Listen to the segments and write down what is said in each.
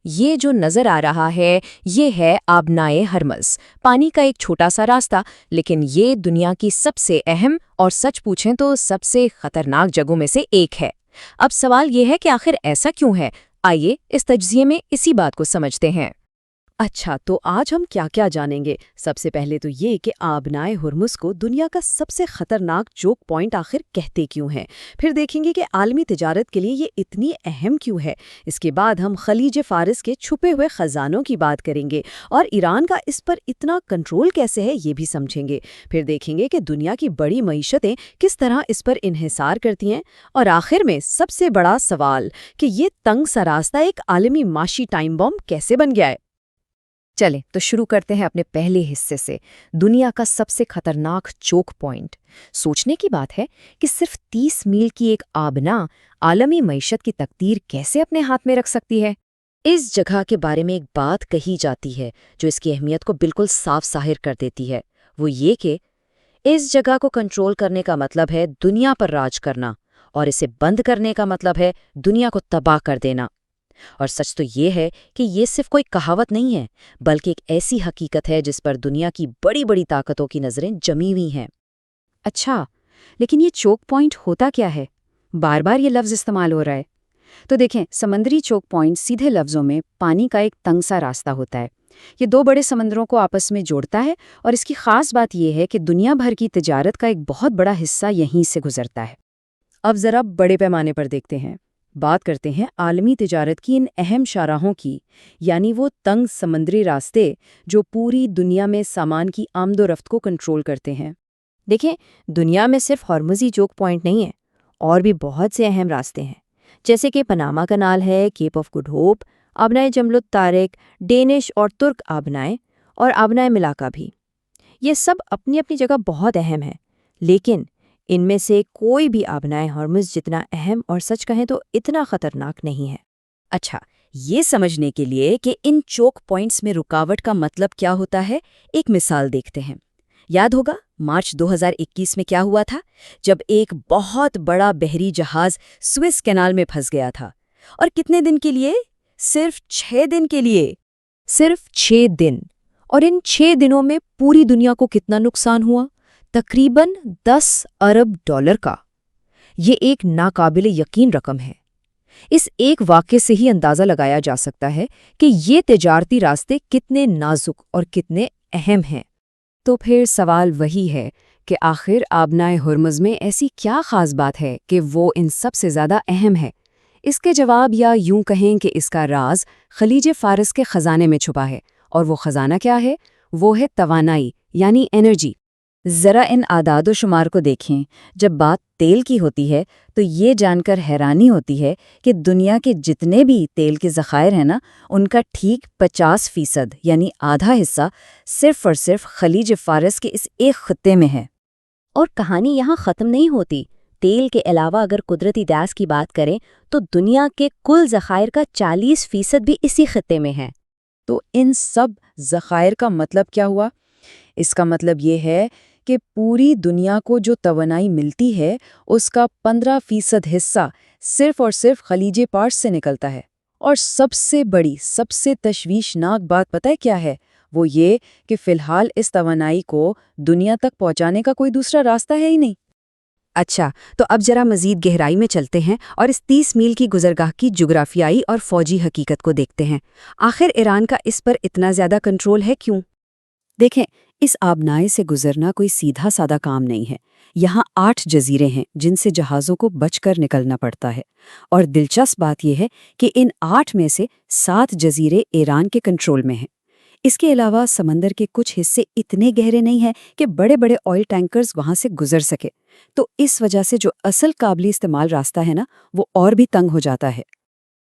یہ جو نظر آ رہا ہے یہ ہے آبنائے ہرمز، پانی کا ایک چھوٹا سا راستہ، لیکن یہ دنیا کی سب سے اہم اور سچ پوچھیں تو سب سے خطرناک جگہوں میں سے ایک ہے۔ اب سوال یہ ہے کہ آخر ایسا کیوں ہے؟ آئیے اس تجزیے میں اسی بات کو سمجھتے ہیں۔ اچھا، تو آج ہم کیا کیا جانیں گے؟ سب سے پہلے تو یہ کہ آبنائے ہرمز کو دنیا کا سب سے خطرناک چوک پوائنٹ آخر کہتے کیوں ہیں۔ پھر دیکھیں گے کہ عالمی تجارت کے لیے یہ اتنی اہم کیوں ہے۔ اس کے بعد ہم خلیج فارس کے چھپے ہوئے خزانوں کی بات کریں گے اور ایران کا اس پر اتنا کنٹرول کیسے ہے یہ بھی سمجھیں گے۔ پھر دیکھیں گے کہ دنیا کی بڑی معیشتیں کس طرح اس پر انحصار کرتی ہیں، اور آخر میں سب سے بڑا سوال کہ یہ تنگ سا راستہ ایک عالمی معاشی ٹائم بم کیسے بن گیا ہے۔ چلیں تو شروع کرتے ہیں اپنے پہلے حصے سے، دنیا کا سب سے خطرناک چوک پوائنٹ۔ سوچنے کی بات ہے کہ صرف 30 میل کی ایک آبنا عالمی معیشت کی تقدیر کیسے اپنے ہاتھ میں رکھ سکتی ہے؟ اس جگہ کے بارے میں ایک بات کہی جاتی ہے جو اس کی اہمیت کو بالکل صاف ظاہر کر دیتی ہے، وہ یہ کہ اس جگہ کو کنٹرول کرنے کا مطلب ہے دنیا پر راج کرنا، اور اسے بند کرنے کا مطلب ہے دنیا کو تباہ کر دینا۔ اور سچ تو یہ ہے کہ یہ صرف کوئی کہاوت نہیں ہے، بلکہ ایک ایسی حقیقت ہے جس پر دنیا کی بڑی بڑی طاقتوں کی نظریں جمی ہوئی ہیں۔ اچھا، لیکن یہ چوک پوائنٹ ہوتا کیا ہے؟ بار بار یہ لفظ استعمال ہو رہا ہے۔ تو دیکھیں، سمندری چوک پوائنٹ سیدھے لفظوں میں پانی کا ایک تنگ سا راستہ ہوتا ہے۔ یہ دو بڑے سمندروں کو آپس میں جوڑتا ہے، اور اس کی خاص بات یہ ہے کہ دنیا بھر کی تجارت کا ایک بہت بڑا حصہ یہیں سے گزرتا ہے۔ اب ذرا بڑے پیمانے پر دیکھتے ہیں، بات کرتے ہیں عالمی تجارت کی ان اہم شاہراہوں کی، یعنی وہ تنگ سمندری راستے جو پوری دنیا میں سامان کی آمد و رفت کو کنٹرول کرتے ہیں۔ دیکھیں، دنیا میں صرف ہرمزی چوک پوائنٹ نہیں ہے، اور بھی بہت سے اہم راستے ہیں، جیسے کہ پناما کنال ہے، کیپ آف گڈ ہوپ، آبنائے جمل الطارق، ڈینش اور ترک آبنائے، اور آبنائے ملاقہ بھی۔ یہ سب اپنی اپنی جگہ بہت اہم ہیں، لیکن ان میں سے کوئی بھی آبنائے ہرمز جتنا اہم اور سچ کہیں تو اتنا خطرناک نہیں ہے۔ اچھا، یہ سمجھنے کے لیے کہ ان چوک پوائنٹس میں رکاوٹ کا مطلب کیا ہوتا ہے، ایک مثال دیکھتے ہیں۔ یاد ہوگا مارچ 2021 میں کیا ہوا تھا، جب ایک بہت بڑا بحری جہاز سوئس کینال میں پھنس گیا تھا، اور کتنے دن کے لیے؟ صرف 6 دن کے لیے۔ صرف 6 دن، اور ان 6 دنوں میں پوری دنیا کو کتنا نقصان ہوا؟ تقریباً $10 ارب کا۔ یہ ایک ناقابل یقین رقم ہے۔ اس ایک واقعے سے ہی اندازہ لگایا جا سکتا ہے کہ یہ تجارتی راستے کتنے نازک اور کتنے اہم ہیں۔ تو پھر سوال وہی ہے کہ آخر آبنائے ہرمز میں ایسی کیا خاص بات ہے کہ وہ ان سب سے زیادہ اہم ہے؟ اس کے جواب، یا یوں کہیں کہ اس کا راز خلیج فارس کے خزانے میں چھپا ہے، اور وہ خزانہ کیا ہے؟ وہ ہے توانائی، یعنی انرجی۔ ذرا ان اعداد و شمار کو دیکھیں۔ جب بات تیل کی ہوتی ہے تو یہ جان کر حیرانی ہوتی ہے کہ دنیا کے جتنے بھی تیل کے ذخائر ہیں نا، ان کا ٹھیک 50% یعنی آدھا حصہ صرف اور صرف خلیج فارس کے اس ایک خطے میں ہے۔ اور کہانی یہاں ختم نہیں ہوتی۔ تیل کے علاوہ اگر قدرتی گیس کی بات کریں تو دنیا کے کل ذخائر کا 40% بھی اسی خطے میں ہے۔ تو ان سب ذخائر کا مطلب کیا ہوا؟ اس کا مطلب یہ ہے کہ پوری دنیا کو جو توانائی ملتی ہے اس کا 15% حصہ صرف اور صرف خلیج فارس سے نکلتا ہے۔ اور سب سے بڑی، سب سے تشویشناک بات پتہ ہے کیا ہے؟ وہ یہ کہ فی الحال اس توانائی کو دنیا تک پہنچانے کا کوئی دوسرا راستہ ہے ہی نہیں۔ اچھا، تو اب ذرا مزید گہرائی میں چلتے ہیں اور اس 30 میل کی گزرگاہ کی جغرافیائی اور فوجی حقیقت کو دیکھتے ہیں۔ آخر ایران کا اس پر اتنا زیادہ کنٹرول ہے کیوں؟ دیکھیں، اس آبنائے سے گزرنا کوئی سیدھا سادہ کام نہیں ہے۔ یہاں 8 جزیرے ہیں جن سے جہازوں کو بچ کر نکلنا پڑتا ہے، اور دلچسپ بات یہ ہے کہ ان 8 میں سے 7 جزیرے ایران کے کنٹرول میں ہیں۔ اس کے علاوہ سمندر کے کچھ حصے اتنے گہرے نہیں ہیں کہ بڑے بڑے آئل ٹینکرز وہاں سے گزر سکے، تو اس وجہ سے جو اصل قابل استعمال راستہ ہے نا، وہ اور بھی تنگ ہو جاتا ہے۔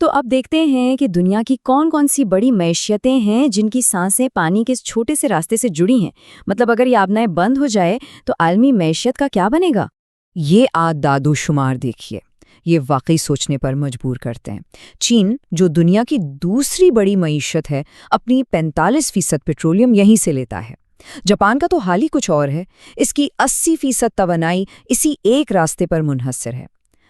تو اب دیکھتے ہیں کہ دنیا کی کون کون سی بڑی معیشتیں ہیں جن کی سانسیں پانی کے اس چھوٹے سے راستے سے جڑی ہیں۔ مطلب اگر یہ آبنائے بند ہو جائے تو عالمی معیشت کا کیا بنے گا؟ یہ اعداد و شمار دیکھیے، یہ واقعی سوچنے پر مجبور کرتے ہیں۔ چین، جو دنیا کی دوسری بڑی معیشت ہے، اپنی 45% پیٹرولیم یہیں سے لیتا ہے۔ جاپان کا تو حال ہی کچھ اور ہے، اس کی 80% توانائی اسی ایک راستے پر منحصر ہے۔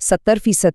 70%